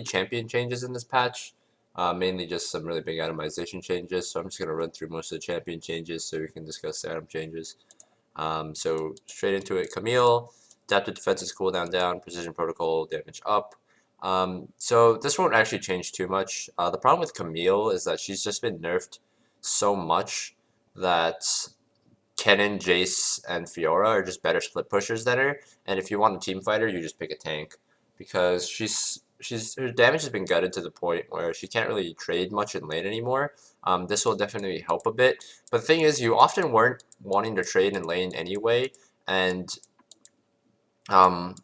champion changes in this patch. Mainly just some really big itemization changes. So I'm just gonna run through most of the champion changes so we can discuss the item changes. So straight into it, Camille, adaptive defenses cooldown down, precision protocol damage up. So this won't actually change too much. The problem with Camille is that she's just been nerfed so much that Kennen, Jace, and Fiora are just better split pushers than her. And if you want a team fighter, you just pick a tank because her damage has been gutted to the point where she can't really trade much in lane anymore. This will definitely help a bit. But the thing is, you often weren't wanting to trade in lane anyway, and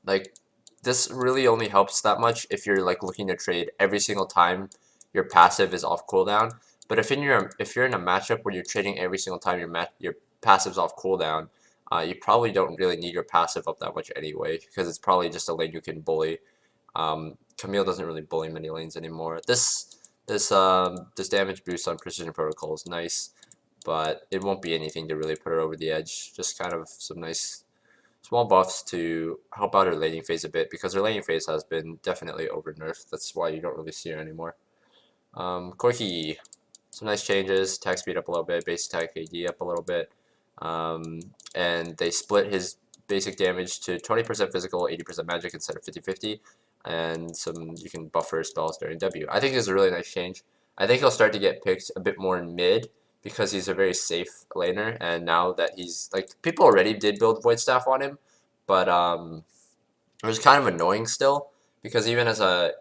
like this really only helps that much if you're like looking to trade every single time your passive is off cooldown. But if you're in a matchup where you're trading every single time your passive's off cooldown, you probably don't really need your passive up that much anyway because it's probably just a lane you can bully. Camille doesn't really bully many lanes anymore. This damage boost on precision protocol is nice, but it won't be anything to really put her over the edge. Just kind of some nice small buffs to help out her laning phase a bit because her laning phase has been definitely over nerfed. That's why you don't really see her anymore. Corki, some nice changes. Attack speed up a little bit, base attack AD up a little bit, and they split his basic damage to 20% physical, 80% magic instead of 50-50, and you can buffer spells during W. I think this is a really nice change. I think he'll start to get picked a bit more in mid because he's a very safe laner, and now that he's like people already did build Void Staff on him, but it was kind of annoying still because even as a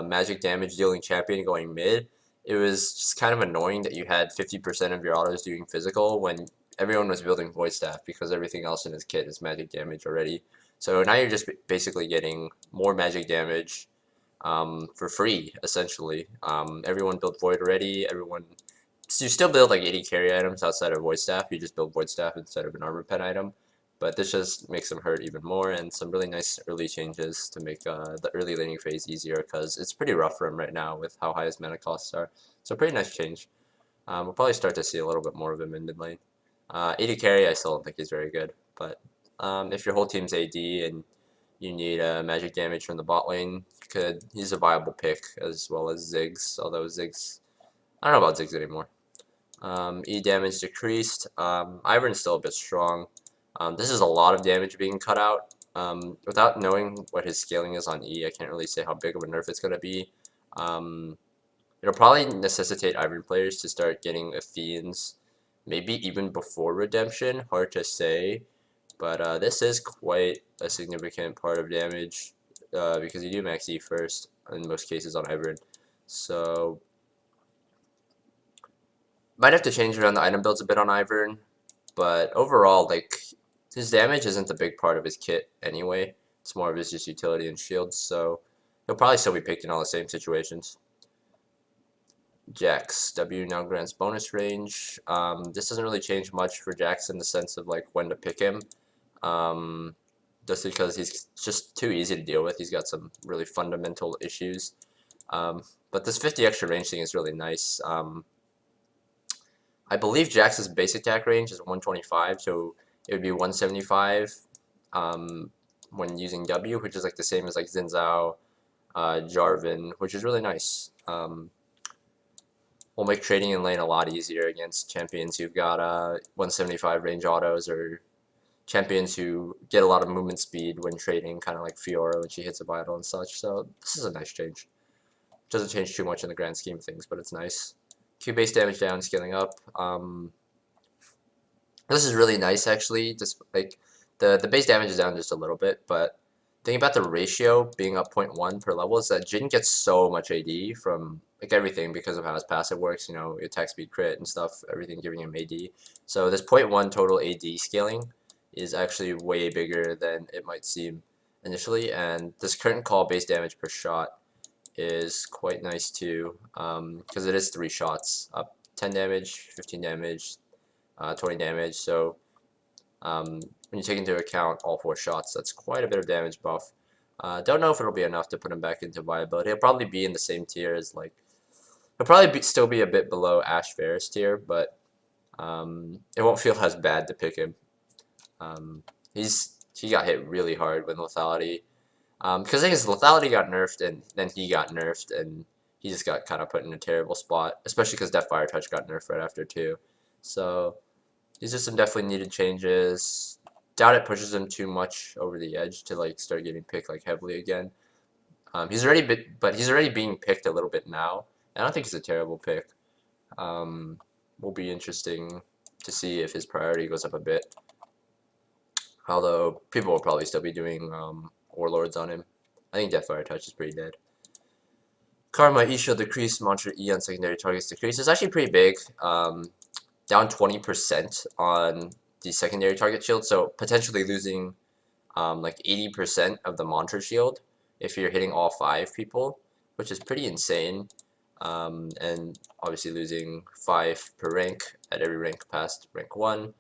magic damage dealing champion going mid, it was just kind of annoying that you had 50% of your autos doing physical when everyone was building Void Staff because everything else in his kit is magic damage already. So now you're just basically getting more magic damage for free, essentially. Everyone built Void already. So you still build like 80 carry items outside of Void Staff. You just build Void Staff instead of an armor pen item. But this just makes them hurt even more, and some really nice early changes to make the early laning phase easier because it's pretty rough for him right now with how high his mana costs are. So pretty nice change. We'll probably start to see a little bit more of him in mid lane. 80 carry, I still don't think he's very good, but if your whole team's AD and you need magic damage from the bot lane, he's a viable pick as well as Ziggs, although Ziggs, I don't know about Ziggs anymore. E damage decreased. Ivern's still a bit strong. This is a lot of damage being cut out. Without knowing what his scaling is on E, I can't really say how big of a nerf it's going to be. It'll probably necessitate Ivern players to start getting Athenians, maybe even before Redemption. Hard to say, but this is quite a significant part of damage because you do max E first in most cases on Ivern. So might have to change around the item builds a bit on Ivern, but overall, like, his damage isn't a big part of his kit anyway. It's more of his just utility and shields, so he'll probably still be picked in all the same situations. Jax. W now grants bonus range. This doesn't really change much for Jax in the sense of like when to pick him. Just because he's just too easy to deal with. He's got some really fundamental issues. But this 50 extra range thing is really nice. I believe Jax's base attack range is 125, so it would be 175 when using W, which is like the same as like Xin Zhao, Jarvan, which is really nice. Will make trading in lane a lot easier against champions who've got 175 range autos or champions who get a lot of movement speed when trading, kind of like Fiora when she hits a vital and such. So this is a nice change. Doesn't change too much in the grand scheme of things, but it's nice. Q base damage down, scaling up. This is really nice actually. Just like the base damage is down just a little bit, but thinking about the ratio being up 0.1 per level is that Jhin gets so much AD from like everything because of how his passive works. You know, attack speed, crit, and stuff. Everything giving him AD. So this 0.1 total AD scaling is actually way bigger than it might seem initially, and this current call base damage per shot is quite nice too, because it is 3 shots, up 10 damage, 15 damage, 20 damage, so when you take into account all 4 shots, that's quite a bit of damage buff. Don't know if it'll be enough to put him back into viability. He'll probably be in the same tier as like, he'll probably still be a bit below Ash Varus tier, but it won't feel as bad to pick him. He got hit really hard with lethality. Because I think his lethality got nerfed, and then he got nerfed, and he just got kind of put in a terrible spot, especially because that Fire Touch got nerfed right after too. So these are some definitely needed changes. Doubt it pushes him too much over the edge to like start getting picked like heavily again. But he's already being picked a little bit now. And I don't think he's a terrible pick. Um, will be interesting to see if his priority goes up a bit. Although people will probably still be doing Warlords on him. I think Deathfire Touch is pretty dead. Karma E shield decrease, Mantra E on secondary targets decrease. It's actually pretty big. Down 20% on the secondary target shield, so potentially losing like 80% of the Mantra shield if you're hitting all 5 people, which is pretty insane. And obviously losing 5 per rank at every rank past rank 1.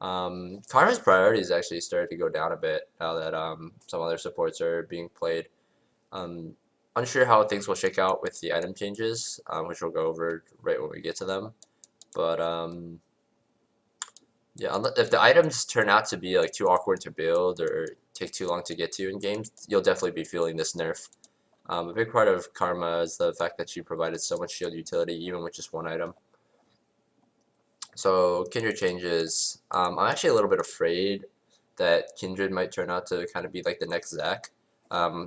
Karma's priorities actually started to go down a bit now that some other supports are being played. Unsure how things will shake out with the item changes, which we'll go over right when we get to them. But yeah, if the items turn out to be like too awkward to build or take too long to get to in games, you'll definitely be feeling this nerf. A big part of Karma is the fact that she provided so much shield utility even with just one item. So Kindred changes. I'm actually a little bit afraid that Kindred might turn out to kind of be like the next Zac.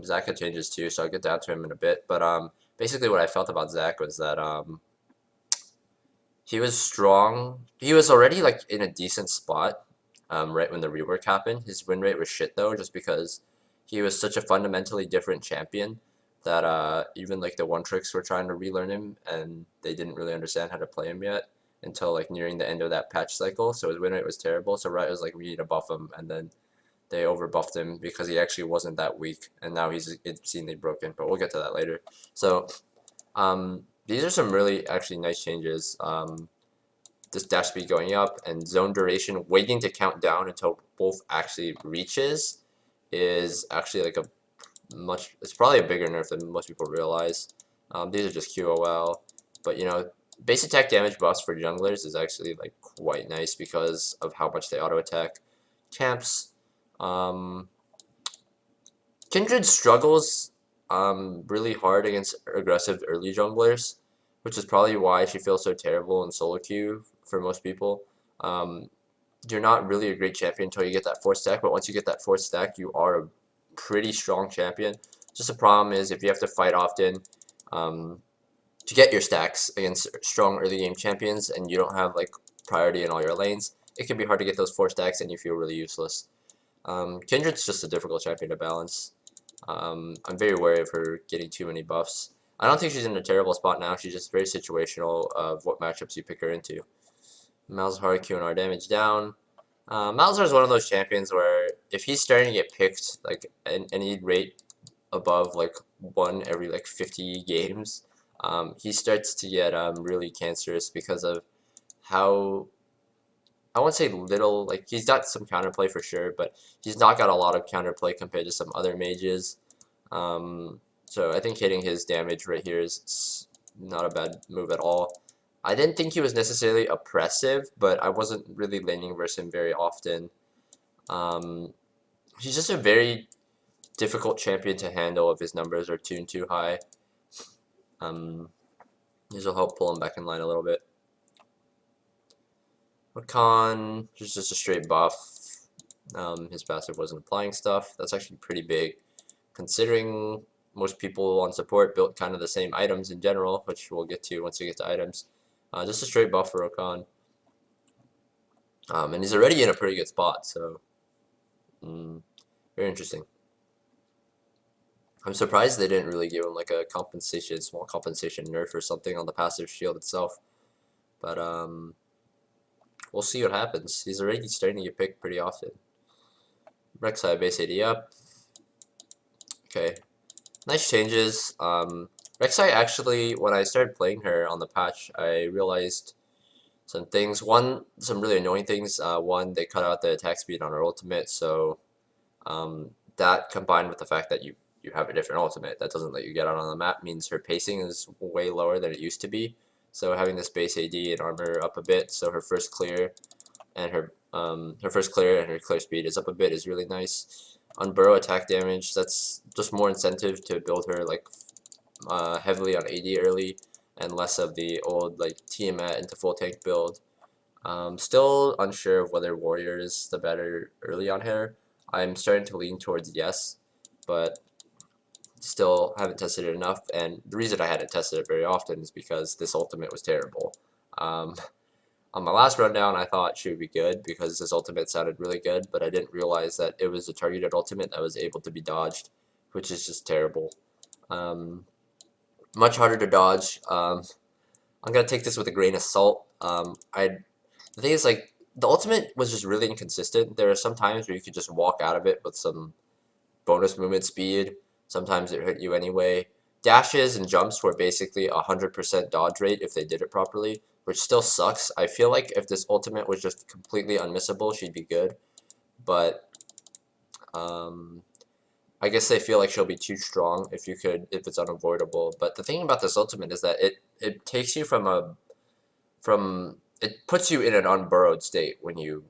Zac had changes too, so I'll get down to him in a bit. But basically what I felt about Zac was that he was strong. He was already like in a decent spot right when the rework happened. His win rate was shit though, just because he was such a fundamentally different champion that even like the one tricks were trying to relearn him, and they didn't really understand how to play him yet until like nearing the end of that patch cycle. So his win rate was terrible. So Riot was like, we need to buff him, and then they overbuffed him because he actually wasn't that weak, and now he's insanely broken. But we'll get to that later. So these are some really actually nice changes. This dash speed going up and zone duration waiting to count down until both actually reaches is actually like it's probably a bigger nerf than most people realize. These are just QOL, but you know, base attack damage buffs for junglers is actually like quite nice because of how much they auto attack. Camps, Kindred struggles really hard against aggressive early junglers, which is probably why she feels so terrible in solo queue for most people. Um, you're not really a great champion until you get that 4th stack, but once you get that 4th stack, you are a pretty strong champion. Just the problem is if you have to fight often to get your stacks against strong early game champions and you don't have like priority in all your lanes, it can be hard to get those 4 stacks and you feel really useless. Kindred's just a difficult champion to balance. I'm very wary of her getting too many buffs. I don't think she's in a terrible spot now. She's just very situational of what matchups you pick her into. Malzahar Q&R damage down. Malzahar is one of those champions where if he's starting to get picked like any rate above like 1 every like 50 games, he starts to get really cancerous because of how, I won't say little, like he's got some counterplay for sure, but he's not got a lot of counterplay compared to some other mages. So I think hitting his damage right here is not a bad move at all. I didn't think he was necessarily oppressive, but I wasn't really laning versus him very often. He's just a very difficult champion to handle if his numbers are tuned too high. These will help pull him back in line a little bit. Rakan, just a straight buff. His passive wasn't applying stuff. That's actually pretty big, considering most people on support built kind of the same items in general, which we'll get to once we get to items. Just a straight buff for Rakan. And he's already in a pretty good spot, so very interesting. I'm surprised they didn't really give him like a small compensation nerf or something on the passive shield itself. But we'll see what happens. He's already starting to get picked pretty often. Rek'Sai base AD up. Okay, nice changes. Rek'Sai actually, when I started playing her on the patch, I realized some things. One, some really annoying things. One, they cut out the attack speed on her ultimate, so that combined with the fact that you have a different ultimate that doesn't let you get out on the map means her pacing is way lower than it used to be. So having this base AD and armor up a bit, so her first clear and her clear speed is up a bit is really nice. Unburrow attack damage. That's just more incentive to build her like heavily on AD early and less of the old like Tiamat into full tank build. Still unsure of whether Warrior is the better early on her. I'm starting to lean towards yes, but still haven't tested it enough. And the reason I hadn't tested it very often is because this ultimate was terrible. Um, on my last rundown, I thought she would be good because this ultimate sounded really good, but I didn't realize that it was a targeted ultimate that was able to be dodged, which is just terrible. Much harder to dodge. I'm gonna take this with a grain of salt. The thing is, like, the ultimate was just really inconsistent. There are some times where you could just walk out of it with some bonus movement speed. Sometimes it hit you anyway. Dashes and jumps were basically 100% dodge rate if they did it properly, which still sucks. I feel like if this ultimate was just completely unmissable, she'd be good. But I guess they feel like she'll be too strong if it's unavoidable. But the thing about this ultimate is that it takes you it puts you in an unburrowed state when you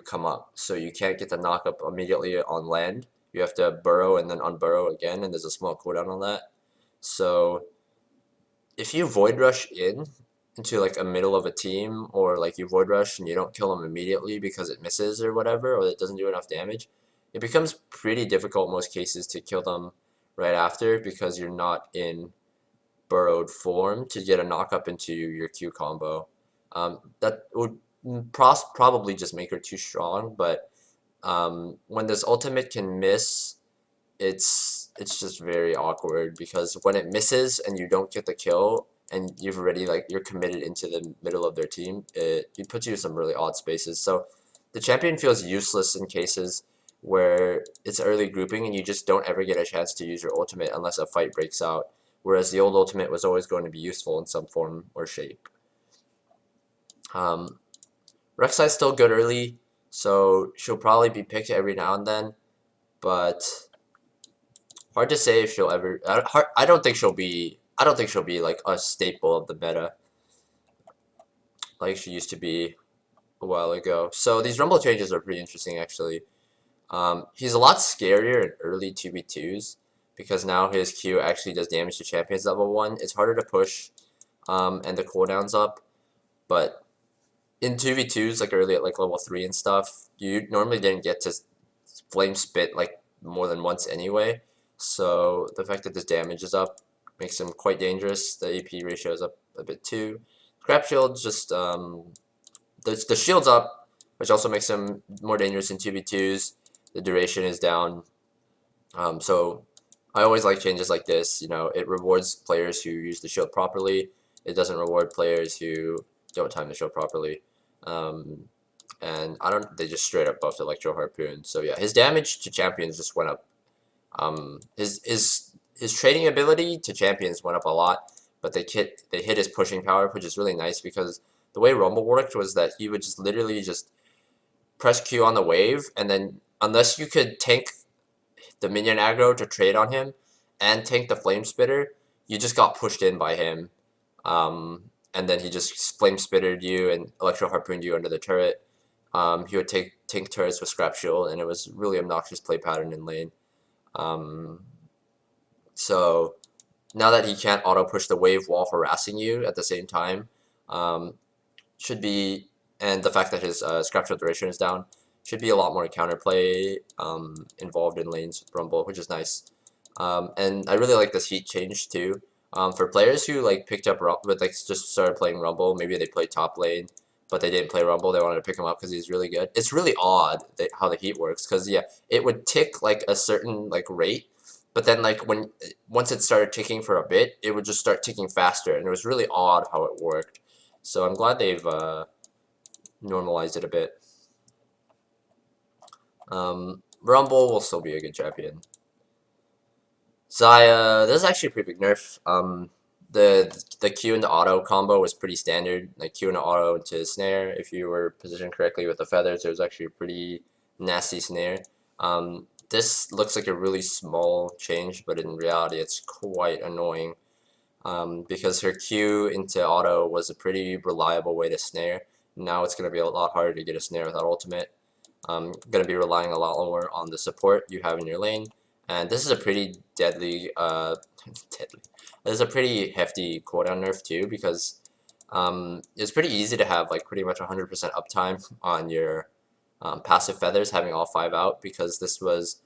come up. So you can't get the knock up immediately on land. You have to burrow and then unburrow again, and there's a small cooldown on that. So if you void rush into like a middle of a team, or like you void rush and you don't kill them immediately because it misses or whatever, or it doesn't do enough damage, it becomes pretty difficult in most cases to kill them right after because you're not in burrowed form to get a knock up into your Q combo. That would probably just make her too strong, but when this ultimate can miss, it's just very awkward because when it misses and you don't get the kill and you've already like you're committed into the middle of their team, it puts you in some really odd spaces. So the champion feels useless in cases where it's early grouping and you just don't ever get a chance to use your ultimate unless a fight breaks out, whereas the old ultimate was always going to be useful in some form or shape. Rek'Sai's still good early, so she'll probably be picked every now and then, but hard to say if she'll ever. I don't think she'll be. I don't think she'll be like a staple of the meta, like she used to be a while ago. So these rumble changes are pretty interesting, actually. He's a lot scarier in early 2v2s because now his Q actually does damage to champions level 1. It's harder to push, and the cooldown's up, but in 2v2s, like early at like level 3 and stuff, you normally didn't get to flame spit like more than once anyway. So the fact that this damage is up makes him quite dangerous. The AP ratio is up a bit too. Scrap Shield's just the shield's up, which also makes him more dangerous in 2v2s. The duration is down. So I always like changes like this. You know, it rewards players who use the shield properly. It doesn't reward players who don't time the shield properly. And they just straight up buffed Electro Harpoon. So yeah, his damage to champions just went up. His trading ability to champions went up a lot, but they hit his pushing power, which is really nice because the way Rumble worked was that he would just literally just press Q on the wave, and then unless you could tank the minion aggro to trade on him and tank the flame spitter, you just got pushed in by him. And then he just flame spittered you and electro harpooned you under the turret. He would take tank turrets with scrap shield, and it was really obnoxious play pattern in lane. So now that he can't auto push the wave while harassing you at the same time, should be, and the fact that his scrap shield duration is down, should be a lot more counterplay involved in lanes with Rumble, which is nice. And I really like this heat change too. For players who like picked up but like just started playing Rumble, maybe they played top lane, but they didn't play Rumble. They wanted to pick him up because he's really good. It's really odd how the heat works because yeah, it would tick like a certain like rate, but then like once it started ticking for a bit, it would just start ticking faster, and it was really odd how it worked. So I'm glad they've normalized it a bit. Rumble will still be a good champion. Xayah, this is actually a pretty big nerf. The Q and the auto combo was pretty standard, like Q and the auto into snare. If you were positioned correctly with the feathers, it was actually a pretty nasty snare. This looks like a really small change, but in reality, it's quite annoying. Because her Q into auto was a pretty reliable way to snare. Now it's going to be a lot harder to get a snare without ultimate. going to be relying a lot more on the support you have in your lane. And this is a pretty deadly, deadly. This is a pretty hefty cooldown nerf too, because it's pretty easy to have like pretty much 100% uptime on your passive feathers, having all 5 out, because this was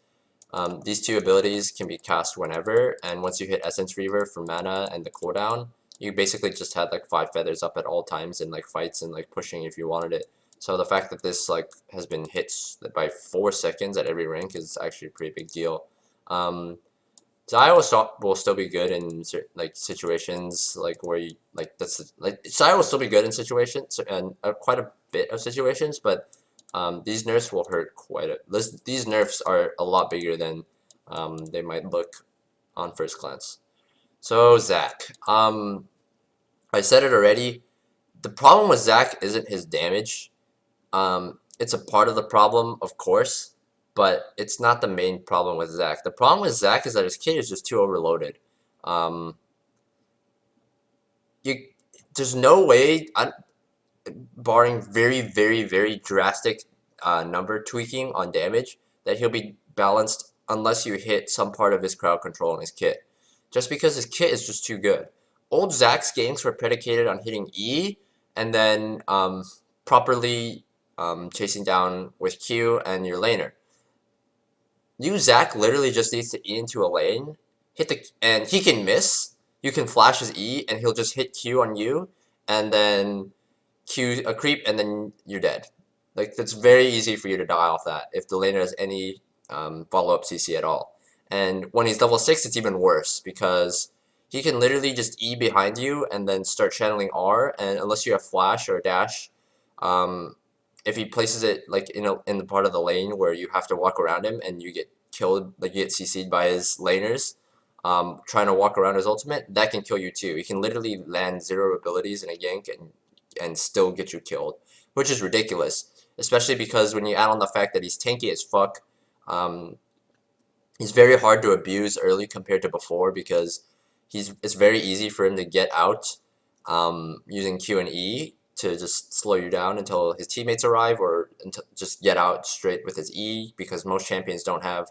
these 2 abilities can be cast whenever, and once you hit Essence Reaver for mana and the cooldown, you basically just had like 5 feathers up at all times in like fights and like pushing if you wanted it. So the fact that this like has been hit by 4 seconds at every rank is actually a pretty big deal. Zaya will still be good in like situations like where you like Zaya will still be good in situations and quite a bit of situations, but these nerfs will hurt quite a. These nerfs are a lot bigger than they might look on first glance. So Zac, I said it already. The problem with Zac isn't his damage. It's a part of the problem, of course, but it's not the main problem with Zac. The problem with Zac is that his kit is just too overloaded. Um, there's no way, barring very, very, very drastic number tweaking on damage, that he'll be balanced unless you hit some part of his crowd control in his kit. Just because his kit is just too good. Old Zac's ganks were predicated on hitting E and then properly chasing down with Q and your laner. New Zac literally just needs to E into a lane, and he can miss. You can flash his E and he'll just hit Q on you, and then Q a creep, and then you're dead. Like, that's very easy for you to die off that if the laner has any follow-up CC at all. And when he's level 6, it's even worse, because he can literally just E behind you and then start channeling R, and unless you have flash or dash, if he places it like in the part of the lane where you have to walk around him and you get killed, like you get CC'd by his laners, trying to walk around his ultimate, that can kill you too. He can literally land 0 abilities in a gank and still get you killed, which is ridiculous. Especially because when you add on the fact that he's tanky as fuck, he's very hard to abuse early compared to before, because it's very easy for him to get out using Q and E to just slow you down until his teammates arrive, or just get out straight with his E, because most champions don't have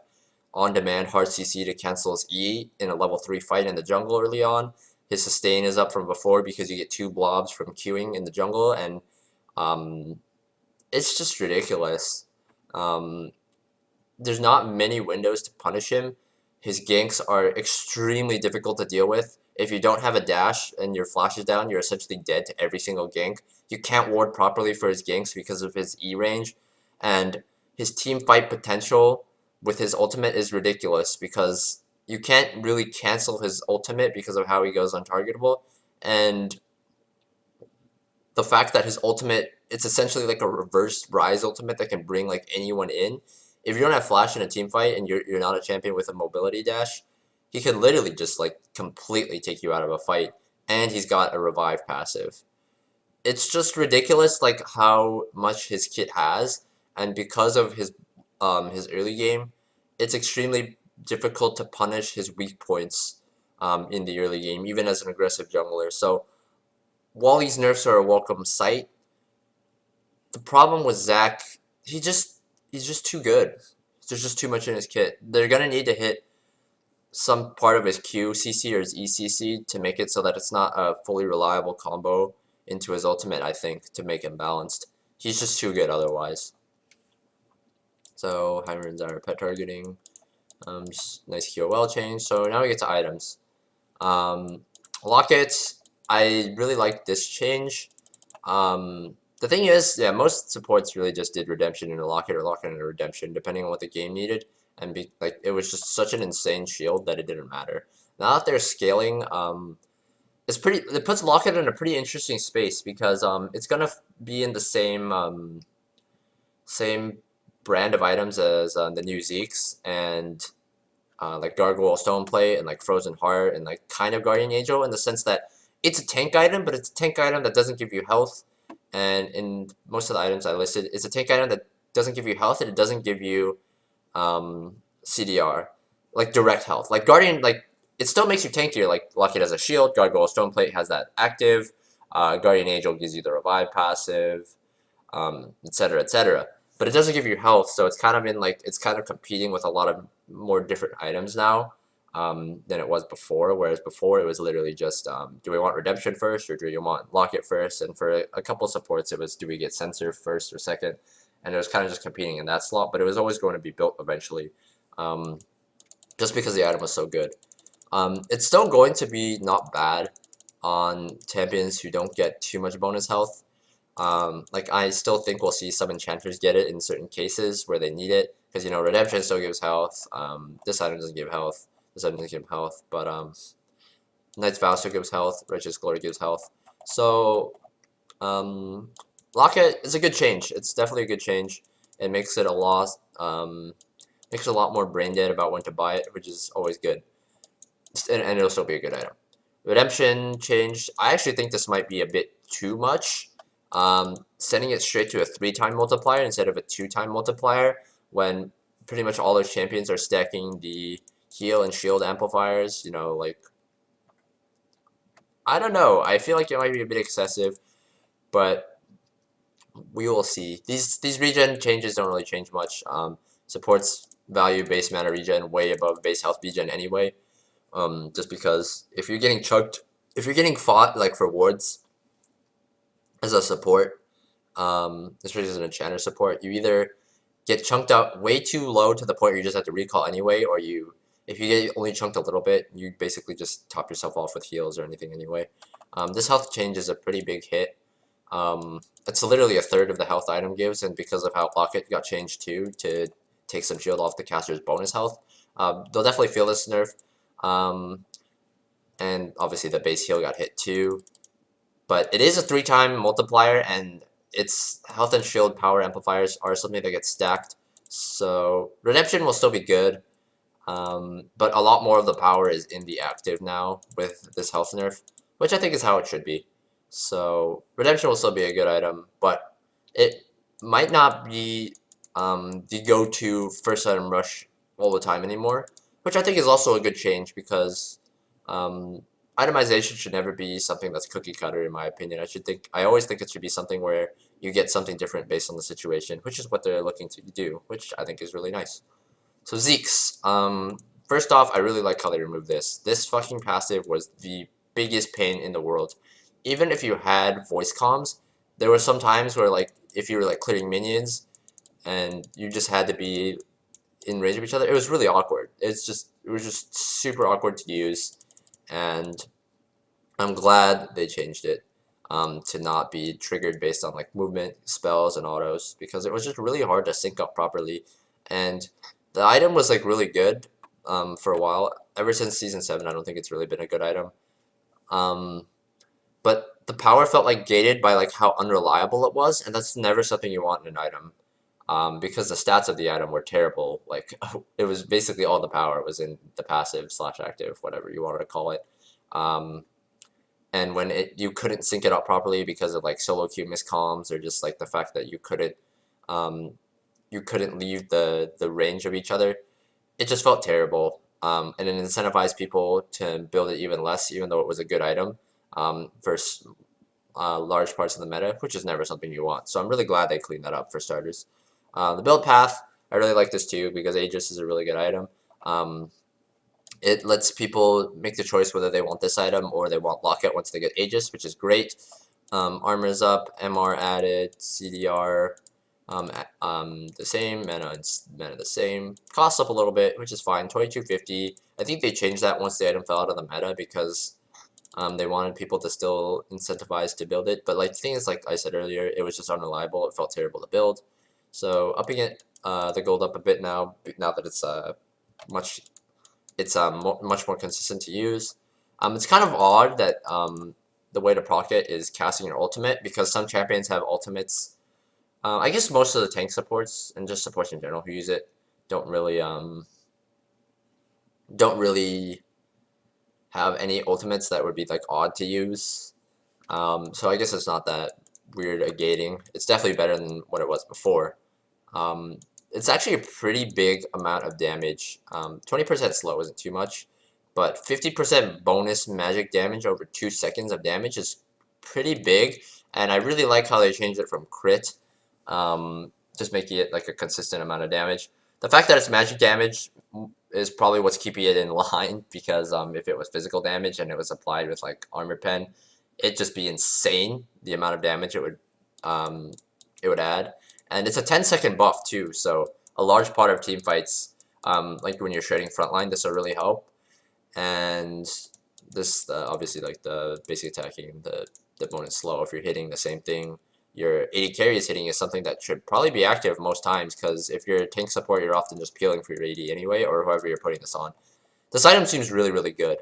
on-demand hard CC to cancel his E in a level 3 fight in the jungle early on. His sustain is up from before because you get 2 blobs from queuing in the jungle, and it's just ridiculous. There's not many windows to punish him. His ganks are extremely difficult to deal with. If you don't have a dash and your flash is down, you're essentially dead to every single gank. You can't ward properly for his ganks because of his E range, and his team fight potential with his ultimate is ridiculous, because you can't really cancel his ultimate because of how he goes untargetable, and the fact that his ultimate, it's essentially like a reverse Rise ultimate that can bring like anyone in. If you don't have flash in a team fight and you're not a champion with a mobility dash, he can literally just like completely take you out of a fight, and he's got a revive passive. It's just ridiculous like how much his kit has, and because of his early game, it's extremely difficult to punish his weak points in the early game, even as an aggressive jungler. So while these nerfs are a welcome sight, the problem with Zac, he's just too good. There's just too much in his kit. They're gonna need to hit some part of his Q CC or his ECC to make it so that it's not a fully reliable combo into his ultimate, I think, to make him balanced. He's just too good otherwise. So Hymer's our pet targeting. Just nice QOL change. So now we get to items. Lockets, I really like this change. The thing is, yeah, most supports really just did redemption in a locket or locket in a redemption, depending on what the game needed. And it was just such an insane shield that it didn't matter. Now that they're scaling, it puts locket in a pretty interesting space, because it's gonna be in the same same brand of items as the new Zeke's, and like Gargoyle Stoneplate and like Frozen Heart and like kind of Guardian Angel, in the sense that it's a tank item, but it's a tank item that doesn't give you health. And in most of the items I listed, it's a tank item that doesn't give you health, and it doesn't give you CDR, like direct health. Like Guardian, like it still makes you tankier. Like Locket has a shield, Gargoyle Stoneplate has that active, Guardian Angel gives you the revive passive, etc., etc. but it doesn't give you health, so it's kind of in like it's kind of competing with a lot of more different items now than it was before. Whereas before it was literally just do we want redemption first or do you want locket first? And for a couple supports, it was do we get sensor first or second? And it was kind of just competing in that slot, but it was always going to be built eventually, um, just because the item was so good. It's still going to be not bad on champions who don't get too much bonus health. Like I still think we'll see some enchanters get it in certain cases where they need it, because you know redemption still gives health. This item doesn't give health. This item doesn't give health, but Knight's Vow still gives health. Righteous Glory gives health. So Locket is a good change. It's definitely a good change. It makes it a lot makes it a lot more brain dead about when to buy it, which is always good. And it'll still be a good item. Redemption change. I actually think this might be a bit too much. Sending it straight to a 3-time multiplier instead of a 2-time multiplier when pretty much all those champions are stacking the heal and shield amplifiers. You know, like I don't know. I feel like it might be a bit excessive, but we will see. These regen changes don't really change much. Supports value base mana regen way above base health regen anyway. Just because if you're getting chucked, if you're getting fought like for wards as a support, especially as an enchanter support, you either get chunked out way too low to the point where you just have to recall anyway, or if you get only chunked a little bit, you basically just top yourself off with heals or anything anyway. This health change is a pretty big hit. It's literally a third of the health item gives, and because of how Locket got changed too to take some shield off the caster's bonus health, they'll definitely feel this nerf. And obviously the base heal got hit too. But it is a 3-time multiplier, and its health and shield power amplifiers are something that gets stacked. So redemption will still be good, but a lot more of the power is in the active now with this health nerf, which I think is how it should be. So redemption will still be a good item, but it might not be the go-to first item rush all the time anymore, which I think is also a good change because itemization should never be something that's cookie cutter in my opinion. I always think it should be something where you get something different based on the situation, which is what they're looking to do, which I think is really nice. So Zeke's, first off, I really like how they removed this. This fucking passive was the biggest pain in the world. Even if you had voice comms, there were some times where like if you were like clearing minions and you just had to be in range of each other, it was really awkward. It was just super awkward to use, and I'm glad they changed it to not be triggered based on like movement, spells, and autos, because it was just really hard to sync up properly. And the item was like really good for a while. Ever since season 7, I don't think it's really been a good item. But the power felt like gated by like how unreliable it was, and that's never something you want in an item. Because the stats of the item were terrible. Like it was basically all the power was in the passive / active, whatever you wanted to call it. And when you couldn't sync it up properly because of like solo queue miscomms or just like the fact that you couldn't leave the range of each other, it just felt terrible. And it incentivized people to build it even less, even though it was a good item versus large parts of the meta, which is never something you want. So I'm really glad they cleaned that up for starters. The build path, I really like this too because Aegis is a really good item. It lets people make the choice whether they want this item or they want Locket once they get Aegis, which is great. Armor's up, MR added, CDR the same, mana the same. Cost up a little bit, which is fine, 2250. I think they changed that once the item fell out of the meta because they wanted people to still incentivize to build it. But like the thing is, like I said earlier, it was just unreliable. It felt terrible to build. So upping it, the gold up a bit now that it's much more consistent to use. It's kind of odd that the way to proc it is casting your ultimate, because some champions have ultimates. I guess most of the tank supports and just supports in general who use it don't really have any ultimates that would be like odd to use. So I guess it's not that weird a gating. It's definitely better than what it was before. It's actually a pretty big amount of damage. 20% slow isn't too much, but 50% bonus magic damage over 2 seconds of damage is pretty big, and I really like how they changed it from crit just making it like a consistent amount of damage. The fact that it's magic damage is probably what's keeping it in line, because if it was physical damage and it was applied with like armor pen, it'd just be insane the amount of damage um, it would add. And it's a 10-second buff too, so a large part of team fights, like when you're trading frontline, this will really help. And this obviously like the basic attacking, the bonus slow, if you're hitting the same thing your 80 carry is hitting, is something that should probably be active most times, because if you're tank support, you're often just peeling for your 80 anyway, or whoever you're putting this on. This item seems really, really good.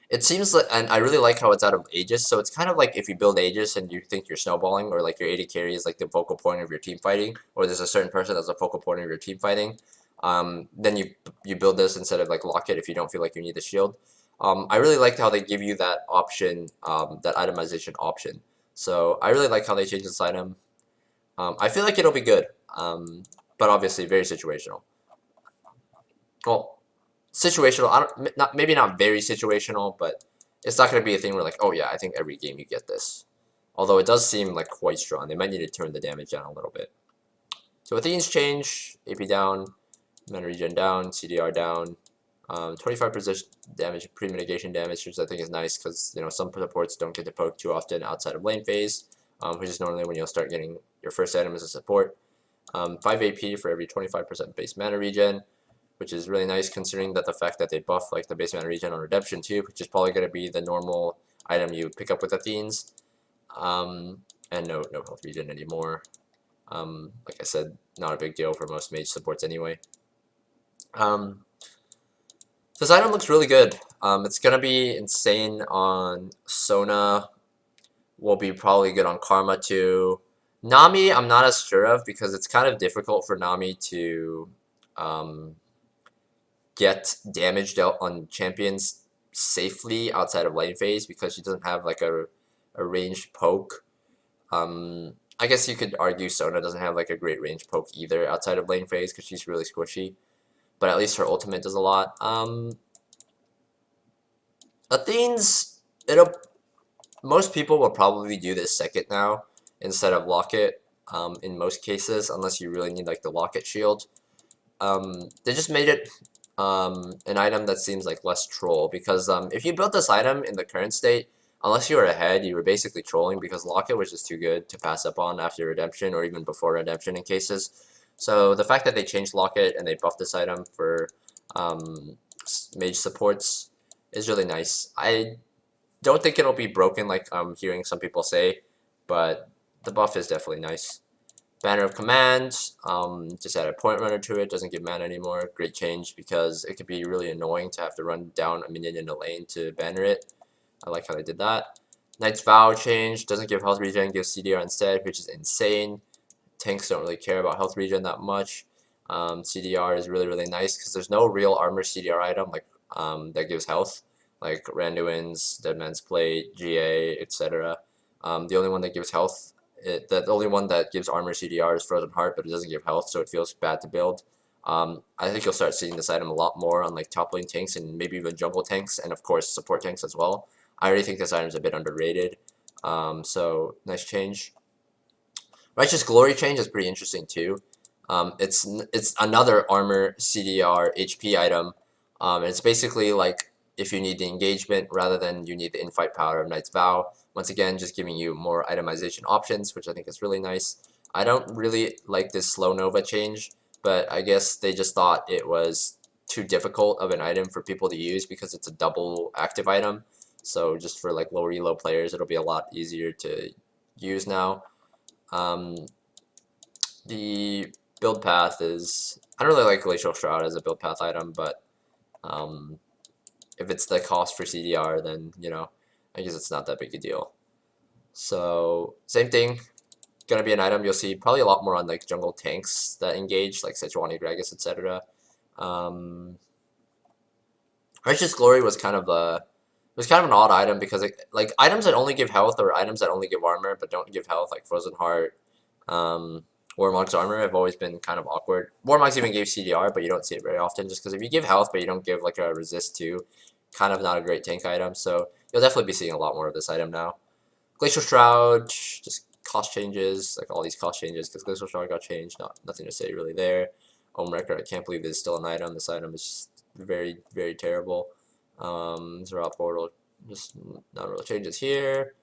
It seems like, and I really like how it's out of Aegis, so it's kind of like if you build Aegis and you think you're snowballing, or like your 80 carry is like the focal point of your team fighting, or there's a certain person that's a focal point of your team fighting, then you build this instead of like lock it if you don't feel like you need the shield. I really liked how they give you that option, that itemization option. So I really like how they changed this item. I feel like it'll be good, but obviously very situational. Well, situational. Maybe not very situational, but it's not going to be a thing where like, oh yeah, I think every game you get this. Although it does seem like quite strong. They might need to turn the damage down a little bit. So Athene's change, AP down, mana regen down, CDR down, 25% damage, pre-mitigation damage, which I think is nice because, you know, some supports don't get to poke too often outside of lane phase, which is normally when you'll start getting your first item as a support. 5 AP for every 25% base mana regen, which is really nice considering that the fact that they buff like the base mana regen on Redemption too, which is probably going to be the normal item you pick up with Athenes. And no health regen anymore. Like I said, not a big deal for most mage supports anyway. This item looks really good. It's gonna be insane on Sona. Will be probably good on Karma too. Nami, I'm not as sure of because it's kind of difficult for Nami to get damage dealt on champions safely outside of lane phase because she doesn't have like a ranged poke. I guess you could argue Sona doesn't have like a great range poke either outside of lane phase because she's really squishy. But at least her ultimate does a lot. Athene's, most people will probably do this second now instead of locket, in most cases, unless you really need like the locket shield. They just made it an item that seems like less troll, because if you built this item in the current state, unless you were ahead, you were basically trolling because locket was just too good to pass up on after redemption or even before redemption in cases. So the fact that they changed locket and they buffed this item for mage supports is really nice. I don't think it'll be broken like I'm hearing some people say, but the buff is definitely nice. Banner of Command, just add a point runner to it, doesn't give mana anymore. Great change because it could be really annoying to have to run down a minion in the lane to banner it. I like how they did that. Knight's Vow change, doesn't give health regen, gives CDR instead, which is insane. Tanks don't really care about health regen that much. CDR is really, really nice because there's no real armor CDR item like that gives health, like Randuin's, Dead Man's Plate, GA, etc. The only one that gives health, the only one that gives armor CDR is Frozen Heart, but it doesn't give health, so it feels bad to build. I think you'll start seeing this item a lot more on like top lane tanks and maybe even jungle tanks, and of course support tanks as well. I already think this item's a bit underrated, so nice change. Righteous Glory change is pretty interesting too. It's another armor CDR HP item. And it's basically like if you need the engagement rather than you need the infight power of Knight's Vow. Once again, just giving you more itemization options, which I think is really nice. I don't really like this slow Nova change, but I guess they just thought it was too difficult of an item for people to use because it's a double active item. So just for like lower elo players, it'll be a lot easier to use now. The build path is, I don't really like Glacial Shroud as a build path item, but if it's the cost for CDR, then, you know, I guess it's not that big a deal. So same thing, gonna be an item you'll see probably a lot more on like jungle tanks that engage, like Sejuani, Gragas, etc. Righteous Glory was kind of an odd item because like items that only give health or items that only give armor but don't give health, like Frozen Heart, Warmogg's armor, have always been kind of awkward. Warmogg's even gave CDR, but you don't see it very often just because if you give health but you don't give like a resist too, kind of not a great tank item. So you'll definitely be seeing a lot more of this item now. Glacial Shroud, just cost changes, like all these cost changes, because Glacial Shard got changed. Nothing to say really there. Home Record, I can't believe this is still an item. This item is just very, very terrible. Zero Portal, just not real changes here.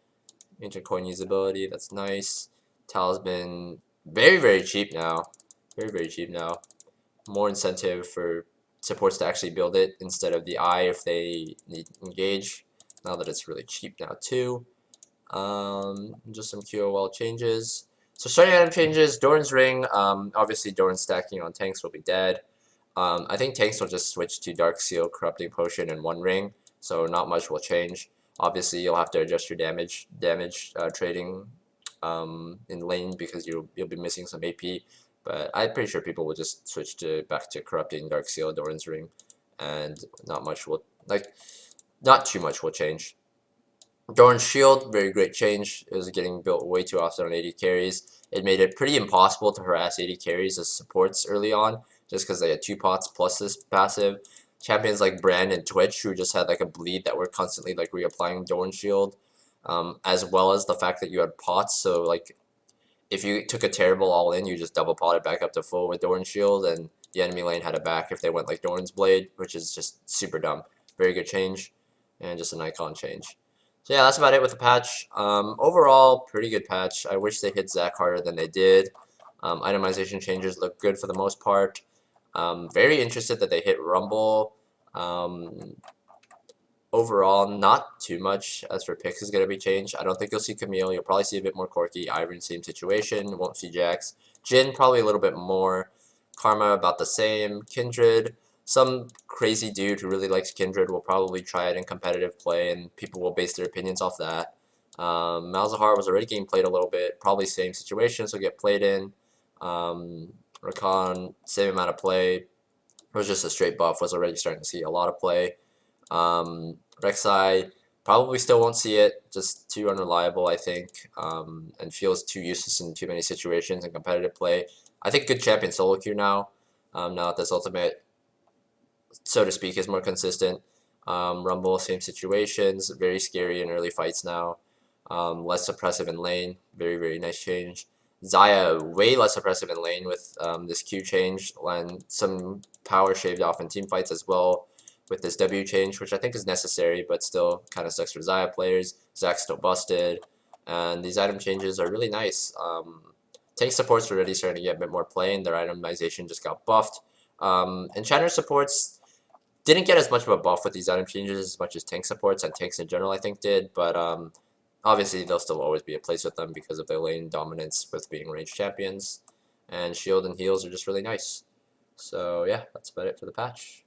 Ancient Coin usability, that's nice. Talisman, very, very cheap now. Very, very cheap now. More incentive for supports to actually build it instead of the eye if they need engage. Now that it's really cheap now too. Just some QOL changes. So starting item changes, Doran's Ring, obviously Doran stacking on tanks will be dead. I think tanks will just switch to Dark Seal, Corrupting Potion, and One Ring, so not much will change. Obviously, you'll have to adjust your damage trading in lane because you'll be missing some AP. But I'm pretty sure people will just switch to back to Corrupting, Dark Seal, Doran's Ring, and not too much will change. Doran's Shield, very great change. It was getting built way too often on AD carries. It made it pretty impossible to harass AD carries as supports early on, just because they had 2 pots plus this passive. Champions like Brand and Twitch, who just had like a bleed that were constantly like reapplying Doran's Shield, as well as the fact that you had pots. So like, if you took a terrible all in, you just double potted back up to full with Doran's Shield, and the enemy lane had it back if they went like Doran's Blade, which is just super dumb. Very good change, and just an icon change. So yeah, that's about it with the patch. Overall, pretty good patch. I wish they hit Zac harder than they did. Itemization changes look good for the most part. Very interested that they hit Rumble. Overall, not too much as for picks is going to be changed. I don't think you'll see Camille. You'll probably see a bit more Corki. Iron, same situation. Won't see Jax. Jhin, probably a little bit more. Karma, about the same. Kindred, some crazy dude who really likes Kindred will probably try it in competitive play, and people will base their opinions off that. Malzahar was already getting played a little bit. Probably same situation, so get played in. Rakan, same amount of play. It was just a straight buff. Was already starting to see a lot of play. Rek'Sai, probably still won't see it, just too unreliable, I think, and feels too useless in too many situations in competitive play. I think good champion solo queue now, now that this ultimate, so to speak, is more consistent. Rumble, same situations, very scary in early fights now. Less suppressive in lane, very, very nice change. Xayah, way less suppressive in lane with this Q change, and some power shaved off in team fights as well with this W change, which I think is necessary, but still kind of sucks for Xayah players. Zac's still busted, and these item changes are really nice. Tank supports are already starting to get a bit more play, and their itemization just got buffed. Enchanter supports didn't get as much of a buff with these item changes as much as tank supports, and tanks in general I think did, but obviously there'll still always be a place with them because of their lane dominance with being ranged champions, and shield and heals are just really nice. So yeah, that's about it for the patch.